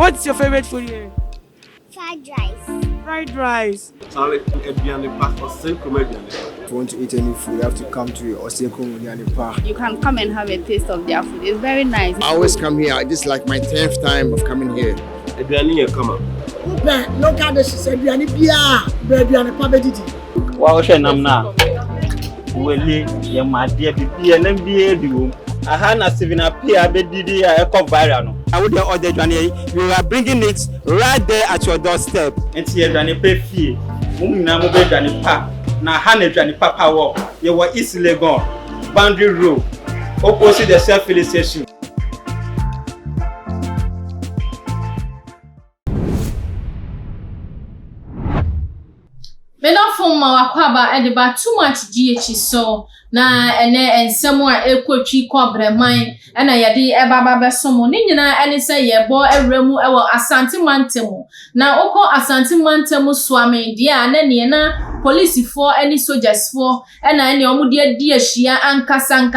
What's your favorite food here? Fried rice. Fried rice. If you want to eat any food, you have to come to Osenko Park. You can come and have a taste of their food. It's very nice. I always come here. This is like my 10th time of coming here. Local dishes, Adriani Bia, Adriani Pabediti. Wow, Shanamna. Well, you my dear BB and MBA. I had a 7 up here, BD, a viral. I would order Johnny. You are bringing it right there at your doorstep. And here, Johnny pay fee. Namu Johnny Park. Now, Hannah Johnny Papa walk. You were easily gone. Boundary Road. Opposite the self-filling station. Menafuma wakwaba ediba too much GH so na ene ensemu a ekotwi kobreman ena yede ebaba besomo ni nyina ene se yebo ewremu ewo Asante Mantemu na okọ Asante Mantemu swame dia na ne na police for any soldiers for ena ene omudi adi ahia ankasa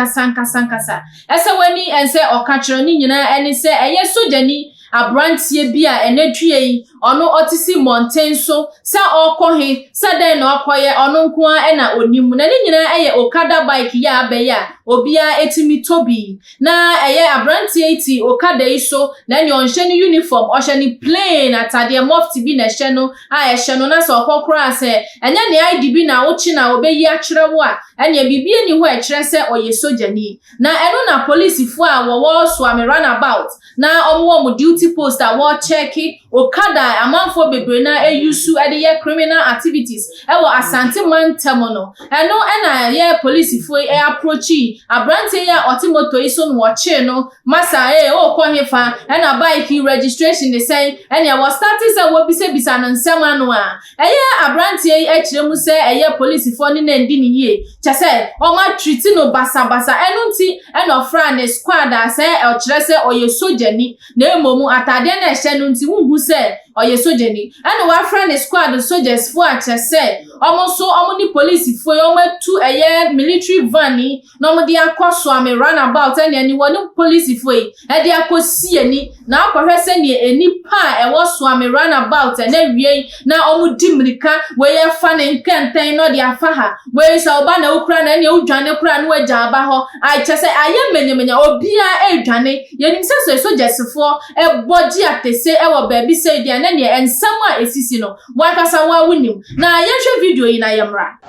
ese wani ense okachiro ni nyina ene se eye sojani abrantie bia enetwie ono otisi mountain so sa okohe sa den na okoye ono nko a na onimu na ni nyina eye okada bike ya abeya obia etimi tobi na eye abrantie iti okada iso na nyo onhye ni uniform ohye ni plain atade mofti bi na hye no a ehye no na so okokora se enya ne IDB na wochi na obeyi akyerewo a enya bibie ni ho ekire se oye sojani na eno na police fo a wo so am runabout na omo duty post a wo check okada amanfo bebre na eyusu ade ye criminal activities ewo Asante Mantemu no eno ena ye police fo approach abrante ya otimoto iso no woche no masa okwohefa ena bike registration dey say ena was starting say wo bisa no nsem anu a eye abrante ekiremu say eye police fo ni na ndi ni ye che say o ma treat no basa eno nti ena fra ne squad a say o kire say oye sojani na emomu atade na ehye no nti hu say oye sojani ena wa fra ne squad soldiers fo a che say omo ni police fo yo matu eye military van ni no mo dia kwaso am runabout ena ni woni police fo e dia akosi ani na akwahwe se ni enipa e wo so am runabout na wie na omo dimrika we ye fa ne nkenten no dia fa ha we sa oba na ukura na ene udwane kura no agya aba ho ai che se aye menyemenya obia edwane yenim se soldiers fo e boji atese e wo baabi se dia na ne ensam a esisi no wakasa wa wunim na yehwe video yi na yemra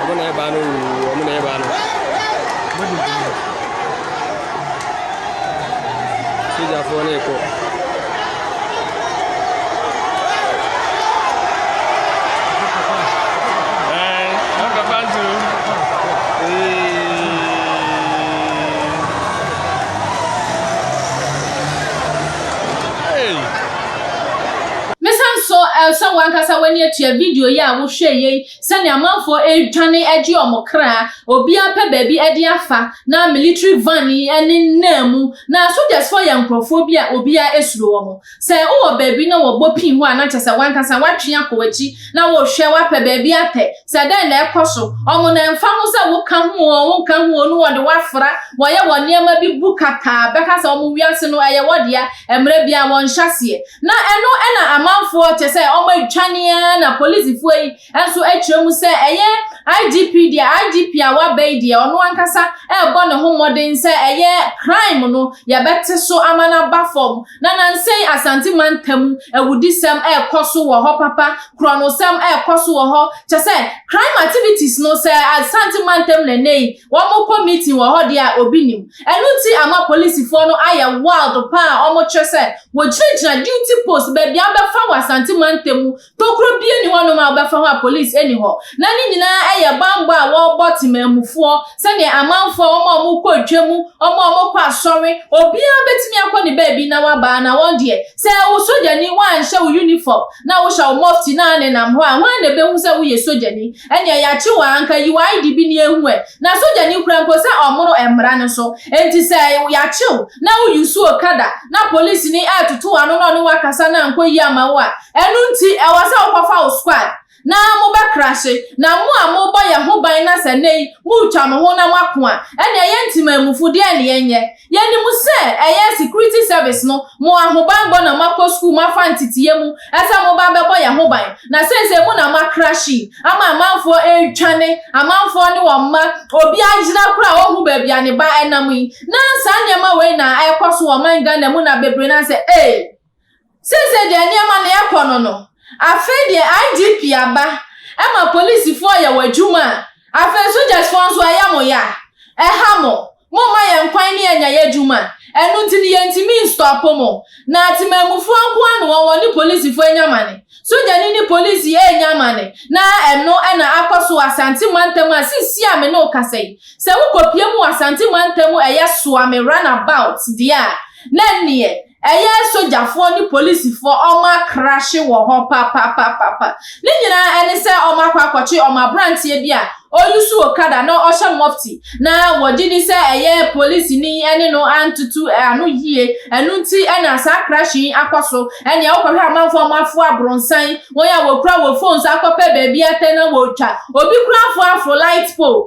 Omuna ebanu Sija fone ko so wankasa wani atua video ya wo hwe ye sane amanfo edwane age omokra obi apa baabi ede afa na military van ene namu na soldiers for yankrofo bia obi a esuro wo se wo baabi na wo bopin ho anachasa wankasa watwe akowachi na wo hwe wapa baabi ate se den na ekoso omo na mfa ho se wo ka ho no wo de wafra wo ye wo niam bi bukata beka se omo wiase no eye wodia emre bia won hyase na eno ena amanfo che se omo edwane na police fo yi enso ekyeremu se eye IGP awa bai dia ono ankasa ebo ne ho modern se eye crime no ya bete so amana bafom na nansei Asante Mantemu ewudisem ekoso wo ho papa kronosem ekoso wo ho che se crime activities no se Asante Mantemu lenei wo mo committee wo ho dia obinim enuti ama police fo no aya wild pa omo che se wo gyina duty post ba bia befa wo Asante Mantemu tokro bie ni wono ma befa ho police eni ho na ni nyina eye bambo a wo botimamufuo se ne amanfo omo kodwemu omo kwa asori obi a betimi akoni baabi na waba na won de se wo sojani wan hye wo uniform na wo hye wo mufti na ne nam ho a wan ne behu se wo ye sojani ene ya chi wa anka yi IDB ni ehu na sojani kura mpo se omoro emra ne so enti se ya chi na wo yusu okada na police ni atutu anu no wakasa na nko yi amawo a enu nti e wasa okwafa wo squad na mo be crashe na mo a mo bo ye ho ban na se nei mo twa mo ho na mako a ene ye ntimamufu de ene yenye ye ni mu se eye security service no mo ahoban bo na mako school ma fa ntitiye mu esa mo ba be bo ye ho ban na se mo na ma crashi ama amanfo etwane amanfo ni wo ma obi agina kura ohu ba bia ne ba enam yi na sa nyema we na ekoso wo man Ghana mu na bebre na se se de nyema na ekono no afa de IGP aba ema police for ya wadwuma afa soldiers for so ayamo ya hamo mo ma ye nkwan ne anya ya dwuma enu ntini ye ntimi stop mo na timamufu anko anu won ni police for enyamane soja ni police ye enyamane na eno na akoso Asante Mantem asisi ame no kasei se wukopie mu Asante Mantem eye so ame runabout dia na nie eye soja for ni police for oma crash wo ho pa ni nyina ene se oma kwakochi oma brantie bia oyusu okada na osha mufti na wodidi se eye police ni ene no antutu anu yie enu nti ena sa crashing akoso ene ya okwa amanfo mafu abronsan won ya wokura wo phones akope baby atena wo twa obi kura afo light pole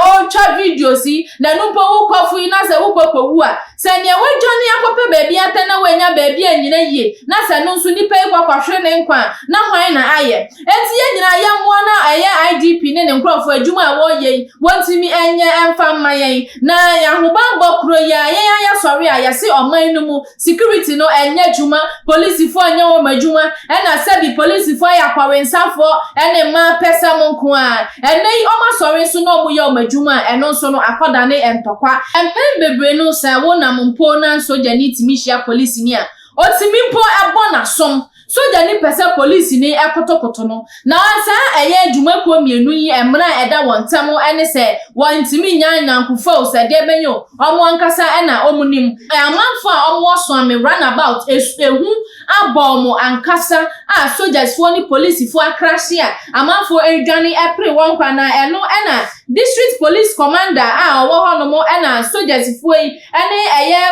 o twa video si na numpo wo kofu ina se wo kokowu a se ne wodwani akope baby atena wenya baby anyina yie na se no nso nipa ikwahwe ne nkwa na hwan na aye enti ye nyina ya mo na eye IDP ne nkrofo adwuma wo ye wontimi enye emfa mayen na ya hobambo kro ya sorry ya se oman no mu security no enye adwuma police fo enye wo madwuma na sabi police fo ya kwawensafo ene ma pesa mo nko a ene oma sorry so no mu ya madwuma eno so no akoda ne entokwa empen bebre no sa wo na mpo na soja ni timishia police ni a otimi mpo ebo na som soja ni pese police ni ekotokoto no na sa eye adwuma ko mienu yi emra eda wontamo ene se wontimi nyanyankufo se de benyo omo ankasa ena omunim amanfo a omo so ame runabout ehu abomo ankasa a soldiers fo ni police fo akrashi a amanfo edwane epre won kwa na eno ena district police commander a owo hono mo ena soldiers fo yi ene eye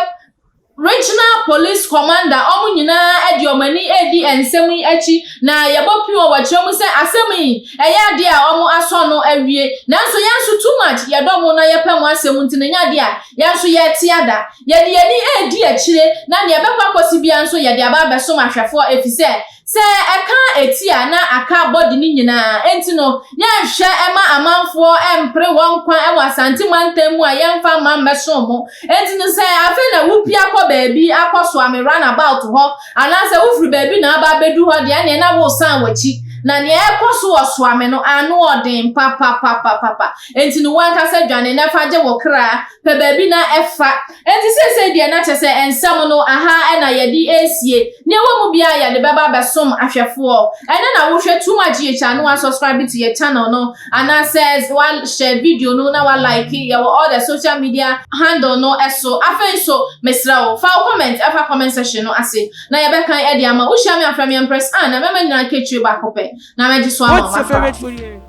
regional police commander omunyina ediomani edi ensemi achi na yebopi o wachemu se asemi eya de a omu aso no awie nanso yanso too much yedomo na yepemu asemu ntinanya de a yanso yetiada yedi edi achire na ne yebekwa kosibia nso yedi aba beso mahwefo efise se eka etia na aka body ni nyina enti no yanhwe ema amanfo empre wonkwa ewa Asante Mantem a yemfa mambeso mo enti no se afi na wupia ko baby akoso ame runabout ho anase wufri baby na aba bedu ho de ene na wo san wachi na ne ekoso oso ame no anu odin papa enti no wanka se dwane na faje wo kra pe baby na efa enti se de na chese ensam no aha na yedi esie ne wo mu bia ya de baba besom ahwefo ene na wo hwe too much ye channel wa subscribe to your channel no and says one share video no na wa like your all the social media handle no eso afen so mesra wo fa comment afa comment section no ase na ye be kan e de ama wo hia me afra me impress na mema nyina ketwe ba kope na meji so ama. What's your favorite food here?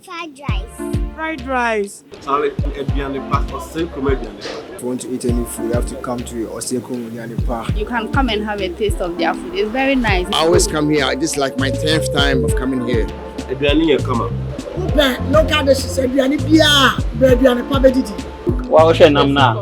Fried rice. Fried rice. If you want to eat any food, you have to come to Osenko Munyani Park. You can come and have a taste of their food. It's very nice. I always come here. This is like my 10th time of coming here. Local dishes aduane bia aduane pa bedidi wa wo hwe nam na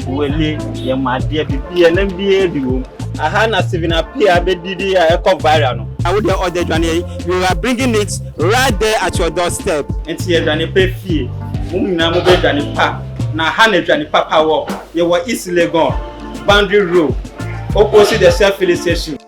wele ye made bibia na bia diwo aha na Stephen Apia bedidi a ekọ viral no I would order dwane you are bringing it right there at your doorstep enti ye dwane pe fie mum na mo be dwane pa na ha na dwane papa wo ye wo East Legon boundary road opposite the self-filling station.